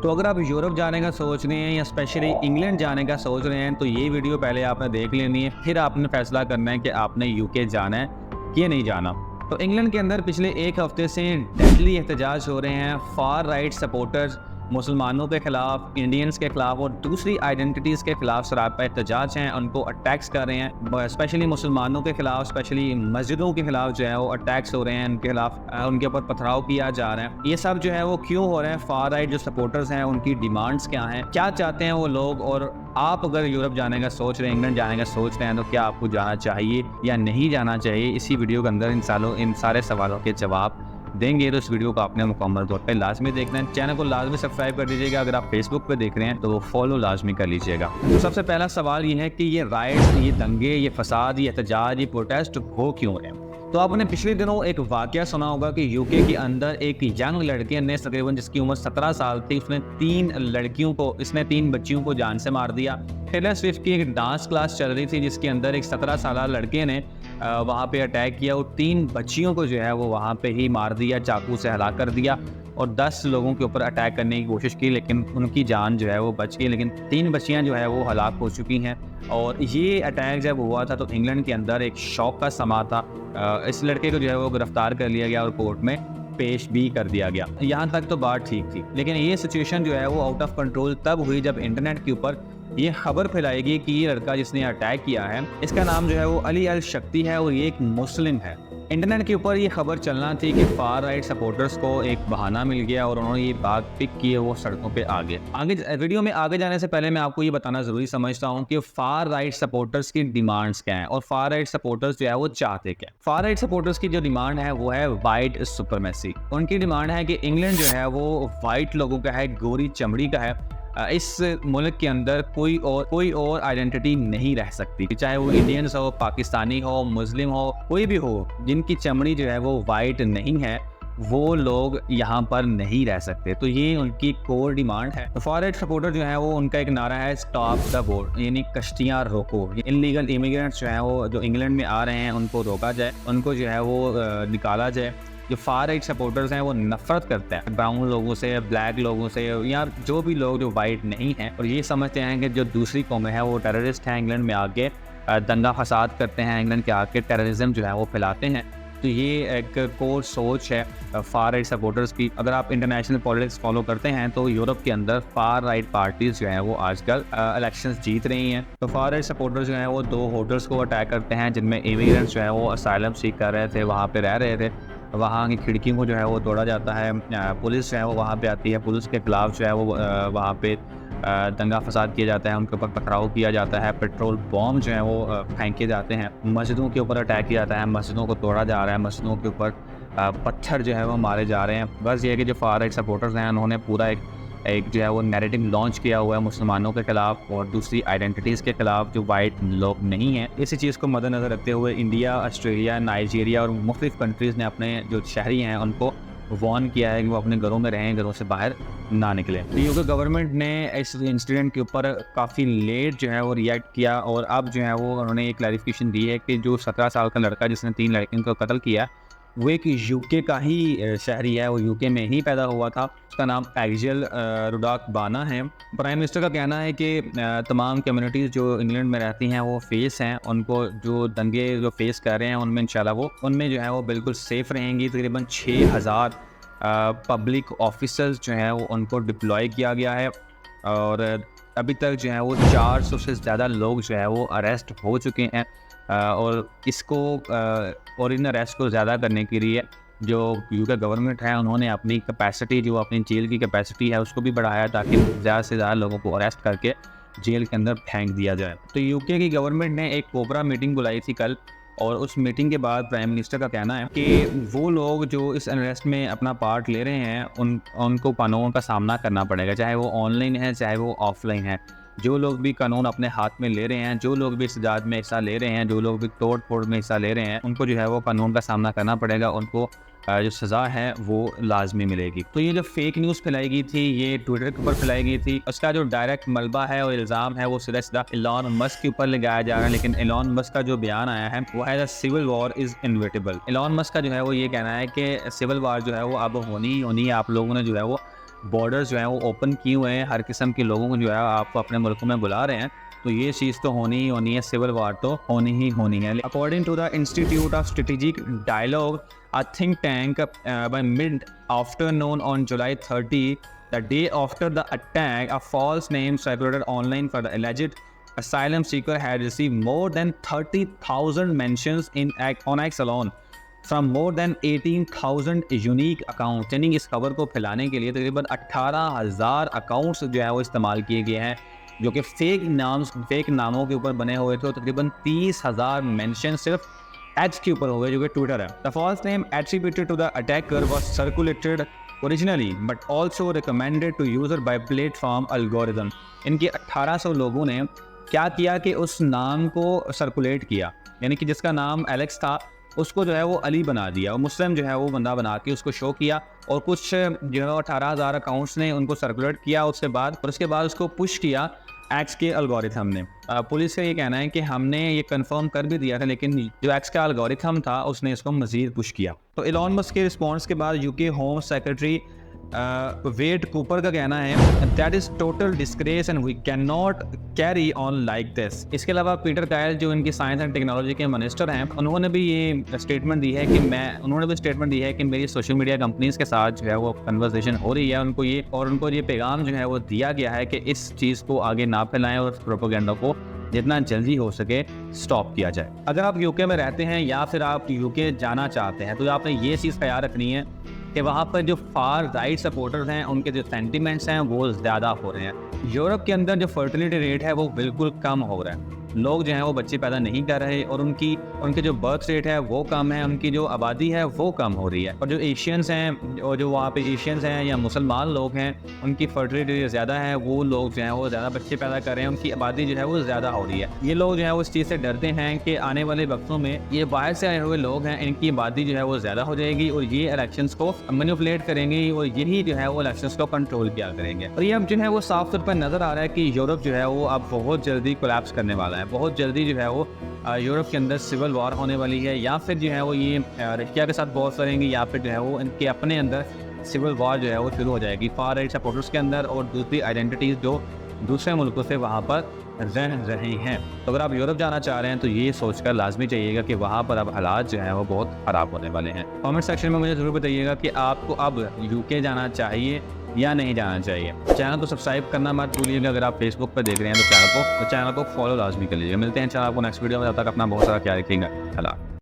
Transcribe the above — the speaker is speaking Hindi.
तो अगर आप यूरोप जाने का सोच रहे हैं या स्पेशली इंग्लैंड जाने का सोच रहे हैं तो ये वीडियो पहले आपने देख लेनी है, फिर आपने फैसला करना है कि आपने यूके जाना है कि नहीं जाना। तो इंग्लैंड के अंदर पिछले एक हफ्ते से डेडली एहतजाज हो रहे हैं। फार राइट सपोर्टर्स मुसलमानों के खिलाफ, इंडियंस के खिलाफ और दूसरी आइडेंटिटीज़ के खिलाफ सरापा एहतजाज हैं, उनको अटैक्स कर रहे हैं। स्पेशली मुसलमानों के खिलाफ, स्पेशली मस्जिदों के खिलाफ जो है वो अटैक्स हो रहे हैं, उनके खिलाफ उनके ऊपर पथराव किया जा रहा है। ये सब जो है वो क्यों हो रहे हैं? फार राइट जो सपोर्टर्स हैं उनकी डिमांड्स क्या हैं, क्या चाहते हैं वो लोग, और आप अगर यूरोप जाने का सोच रहे हैं, इंग्लैंड जाने का सोच रहे हैं, तो क्या आपको जाना चाहिए या नहीं जाना चाहिए? इसी वीडियो के अंदर इन सारे सवालों के जवाब देंगे। तो इस वीडियो को आपने मुकम्मल तौर पे लाजमी देखना है। चैनल को लाजमी सब्सक्राइब कर दीजिएगा। अगर आप फेसबुक पे देख रहे हैं तो फॉलो लाजमी कर लीजिएगा। तो सबसे पहला सवाल ये है कि ये राइट्स, ये दंगे, ये फसाद, ये एहतजाज, ये प्रोटेस्ट हो क्यों रहे हैं? तो आपने पिछले दिनों एक वाकया सुना होगा कि यूके के अंदर एक यंग लड़के ने, तकरीबन जिसकी उम्र 17 साल थी, उसने तीन बच्चियों को जान से मार दिया। टेलर स्विफ्ट की एक डांस क्लास चल रही थी जिसके अंदर एक 17 साल लड़के ने वहाँ पे अटैक किया और 3 बच्चियों को जो है वो वहाँ पे ही मार दिया, चाकू से हलाक कर दिया और 10 लोगों के ऊपर अटैक करने की कोशिश की, लेकिन उनकी जान जो है वो बच गई, लेकिन 3 बच्चियाँ जो है वो हलाक हो चुकी हैं। और ये अटैक जब हुआ था तो इंग्लैंड के अंदर एक शौक का समा था। इस लड़के को जो है वो गिरफ्तार कर लिया गया और कोर्ट में पेश भी कर दिया गया। यहाँ तक तो बात ठीक थी, लेकिन ये सिचुएशन जो है वो आउट ऑफ कंट्रोल तब हुई जब इंटरनेट के ऊपर ये खबर फैलाएगी कि ये लड़का जिसने अटैक किया है, इसका नाम जो है वो अली अल शक्ति है और ये एक मुस्लिम है। इंटरनेट के ऊपर ये खबर चलना थी कि फार राइट सपोर्टर्स को एक बहाना मिल गया और उन्होंने ये बात पिक की है, वो सड़कों पे आ गए। आगे वीडियो में आगे जाने से पहले मैं आपको ये बताना ज़रूरी समझता हूँ कि फार राइट सपोर्टर्स की डिमांड्स क्या हैं और फार राइट सपोर्टर्स जो है वो चाहते क्या। फार राइट सपोर्टर्स की जो डिमांड है वो है वाइट सुपरमेसी। उनकी डिमांड है कि इंग्लैंड जो है वो वाइट लोगों का है, गोरी चमड़ी का है। इस मुल्क के अंदर कोई और आइडेंटिटी नहीं रह सकती, चाहे वो इंडियंस हो, पाकिस्तानी हो, मुस्लिम हो, कोई भी हो, जिनकी चमड़ी जो है वो वाइट नहीं है, वो लोग यहाँ पर नहीं रह सकते। तो ये उनकी कोर डिमांड है। तो फॉर राइट सपोर्टर जो है वो उनका एक नारा है स्टॉप द बोट, यानी कश्तियाँ रोको। इनलीगल इमिग्रेंट्स जो है वो जो इंग्लैंड में आ रहे हैं उनको रोका जाए, उनको जो है वो निकाला जाए। जो फार राइट सपोर्टर्स हैं वो नफरत करते हैं ब्राउन लोगों से, ब्लैक लोगों से, या जो भी लोग जो वाइट नहीं हैं, और ये समझते हैं कि जो दूसरी कौमें हैं वो टेररिस्ट हैं, इंग्लैंड में आके दंगा फसाद करते हैं, इंग्लैंड के आके टेररिज्म जो है वो फैलाते हैं। तो ये एक कोर सोच है फार राइट सपोर्टर्स की। अगर आप इंटरनेशनल पॉलिटिक्स फॉलो करते हैं तो यूरोप के अंदर फार राइट पार्टीज जो हैं वो आजकल इलेक्शंस जीत रही हैं। तो फार राइट सपोर्टर्स जो हैं वो 2 होटल्स को अटैक करते हैं जिनमें इमिग्रेंट्स जो है वो असाइलम सीख कर रहे थे, वहाँ पे रह रहे थे। वहाँ की खिड़कियों को जो है वो तोड़ा जाता है। पुलिस जो है वो वहाँ पे आती है, पुलिस के खिलाफ जो है वो वहाँ पे दंगा फसाद किया जाता है, उनके ऊपर पथराव किया जाता है, पेट्रोल बॉम्ब जो है वो फेंके जाते हैं, मस्जिदों के ऊपर अटैक किया जाता है, मस्जिदों को तोड़ा जा रहा है, मस्जिदों के ऊपर पत्थर जो है वो मारे जा रहे हैं। बस ये है कि जो फार राइट सपोर्टर्स हैं उन्होंने पूरा एक जो है वो नैरेटिव लॉन्च किया हुआ है मुसलमानों के खिलाफ और दूसरी आइडेंटिटीज़ के खिलाफ जो वाइट लोग नहीं हैं। इसी चीज़ को मद्देनज़र रखते हुए इंडिया, ऑस्ट्रेलिया, नाइजीरिया और मुख्तलिफ कंट्रीज़ ने अपने जो शहरी हैं उनको वार्न किया है कि वो अपने घरों में रहें, घरों से बाहर ना निकलें। तो यूके गवर्नमेंट ने इस इंसिडेंट के ऊपर काफ़ी लेट जो है वो रिएक्ट किया और अब जो है वो उन्होंने एक क्लैरिफिकेशन दी है कि जो 17 साल का लड़का जिसने 3 लड़कियों को कत्ल किया वो एक यूके का ही शहरी है, वो यूके में ही पैदा हुआ था। उसका नाम एक्जेल रुडाकबाना है। प्राइम मिनिस्टर का कहना है कि तमाम कम्युनिटीज़ जो इंग्लैंड में रहती हैं वो फेस हैं, उनको जो दंगे जो फेस कर रहे हैं उनमें इंशाल्लाह वो उनमें जो है वो बिल्कुल सेफ़ रहेंगी। तकरीबन 6000 पब्लिक ऑफिसर्स जो हैं वो उनको डिप्लॉय किया गया है और अभी तक जो है वो 400 से ज़्यादा लोग जो है वो अरेस्ट हो चुके हैं। और इन अरेस्ट को ज़्यादा करने के लिए जो यूके गवर्नमेंट है उन्होंने अपनी कैपेसिटी, जो अपनी जेल की कैपेसिटी है, उसको भी बढ़ाया ताकि ज़्यादा से ज़्यादा लोगों को अरेस्ट करके जेल के अंदर फेंक दिया जाए। तो यूके की गवर्नमेंट ने एक कोबरा मीटिंग बुलाई थी कल और उस मीटिंग के बाद प्राइम मिनिस्टर का कहना है कि वो लोग जो इस अरेस्ट में अपना पार्ट ले रहे हैं उनको कानून का सामना करना पड़ेगा, चाहे वो ऑनलाइन है चाहे वो ऑफलाइन है। जो लोग भी कानून अपने हाथ में ले रहे हैं, जो लोग भी इस इजाद में हिस्सा ले रहे हैं, जो लोग भी तोड़ फोड़ में हिस्सा ले रहे हैं, उनको जो है वो कानून का सामना करना पड़ेगा, उनको जो सज़ा है वो लाजमी मिलेगी। तो ये जो फेक न्यूज़ फैलाई गई थी, ये ट्विटर के ऊपर फैलाई गई थी, उसका जो डायरेक्ट मलबा है और इल्ज़ाम है वो सीधा एलॉन मस्क के ऊपर लगाया जा रहा है। लेकिन एलॉन मस्क का जो बयान आया है वो है the civil war is inevitable. Elon Musk का जो है वो ये कहना है कि सिविल वॉर जो है वो अब होनी ही होनी है, आप लोगों ने जो है वो बॉर्डर्स जो हैं वो ओपन किए हुए हैं, हर किस्म के लोगों को जो है आपको अपने मुल्कों में बुला रहे हैं, तो ये चीज़ तो होनी ही होनी है, सिविल वार तो होनी ही होनी है। According to the institute of strategic dialogue, a think tank, by mid afternoon on July 30, the day after the attack, a false name circulated online for the alleged asylum seeker had received more than 30,000 mentions on X alone from more than 18,000 unique account. यानी इस खबर को फैलाने के लिए तकरीबन 18,000 अकाउंट्स जो है वो इस्तेमाल किए गए हैं, जो कि फेक नामों के ऊपर बने हुए थे। और तकरीबन 30,000 मेंशन सिर्फ एच के ऊपर हुए, जो कि ट्विटर है। The false name attributed to the attacker was circulated originally but also recommended to user by platform algorithm. इनके 1800 लोगों ने क्या किया कि उस नाम को सर्कुलेट किया, यानी कि जिसका नाम एलेक्स था उसको जो है वो अली बना दिया, और मुस्लिम जो है वो बंदा बना के उसको शो किया, और कुछ जो है 18,000 अकाउंट्स ने उनको सर्कुलेट किया उसके बाद उसको पुश किया एक्स के एल्गोरिथम ने। पुलिस का ये कहना है कि हमने ये कंफर्म कर भी दिया था, लेकिन जो एक्स का एल्गोरिथम था उसने इसको मजीद पुश किया। तो एलॉन मस्क के रिस्पॉन्स के बाद UK home secretary Yvette Cooper का कहना है that is total disgrace and we can not carry on like this. इसके अलावा पीटर कायल जो इनकी साइंस एंड टेक्नोलॉजी के मिनिस्टर हैं, उन्होंने भी ये स्टेटमेंट दी है कि मेरी सोशल मीडिया कंपनीज के साथ जो है वो कन्वर्सेशन हो रही है, उनको ये पैगाम जो है वो दिया गया है कि इस चीज़ को आगे ना फैलाएं और प्रोपेगेंडा को जितना जल्दी हो सके स्टॉप किया जाए। अगर आप यूके में रहते हैं या फिर आप यूके जाना चाहते हैं, तो आपने ये चीज़ ख्याल रखनी है कि वहाँ पर जो फार राइट सपोर्टर्स हैं उनके जो सेंटिमेंट्स हैं वो ज़्यादा हो रहे हैं। यूरोप के अंदर जो फर्टिलिटी रेट है वो बिल्कुल कम हो रहा है, लोग जो हैं वो बच्चे पैदा नहीं कर रहे, और उनके जो बर्थ रेट है वो कम है, उनकी जो आबादी है वो कम हो रही है। और जो एशियंस हैं और जो वहाँ पे एशियंस हैं या मुसलमान लोग हैं, उनकी फर्टिलिटी ज़्यादा है, वो लोग जो हैं वो ज़्यादा बच्चे पैदा कर रहे हैं, उनकी आबादी जो है वो ज़्यादा हो रही है। ये लोग जो है वो इस चीज़ से डरते हैं कि आने वाले वक्तों में ये बाहर से आए हुए लोग हैं, इनकी आबादी जो है वो ज़्यादा हो जाएगी और ये इलेक्शंस को मैनिपुलेट करेंगे, और यही जो है वो इलेक्शंस को कंट्रोल किया करेंगे। और ये अब जो है वो साफ तौर पर नज़र आ रहा है कि यूरोप जो है वो अब बहुत जल्दी कोलैप्स करने वाला है, बहुत जल्दी जो है वो यूरोप के अंदर सिविल वॉर होने वाली है, या फिर जो है वो ये रशिया के साथ वॉर करेंगे, या फिर जो है वो इनके अपने अंदर सिविल वॉर जो है वो शुरू हो जाएगी फार राइट सपोर्टर्स के अंदर और दूसरी आइडेंटिटीज़ जो दूसरे मुल्कों से वहाँ पर रह रहे हैं। तो अगर आप यूरोप जाना चाह रहे हैं तो ये सोचकर लाजमी चाहिएगा कि वहाँ पर अब हालात जो हैं वो बहुत ख़राब होने वाले हैं। कमेंट सेक्शन में मुझे ज़रूर बताइएगा कि आपको अब यूके जाना चाहिए या नहीं जाना चाहिए। चैनल को सब्सक्राइब करना मत भूलिएगा। अगर आप फेसबुक पर देख रहे हैं तो चैनल को फॉलो लाजमी कर लीजिएगा। मिलते हैं इंशाल्लाह आपको नेक्स्ट वीडियो में। तब तक अपना बहुत सारा ख्याल रखिएगा। अल्लाह।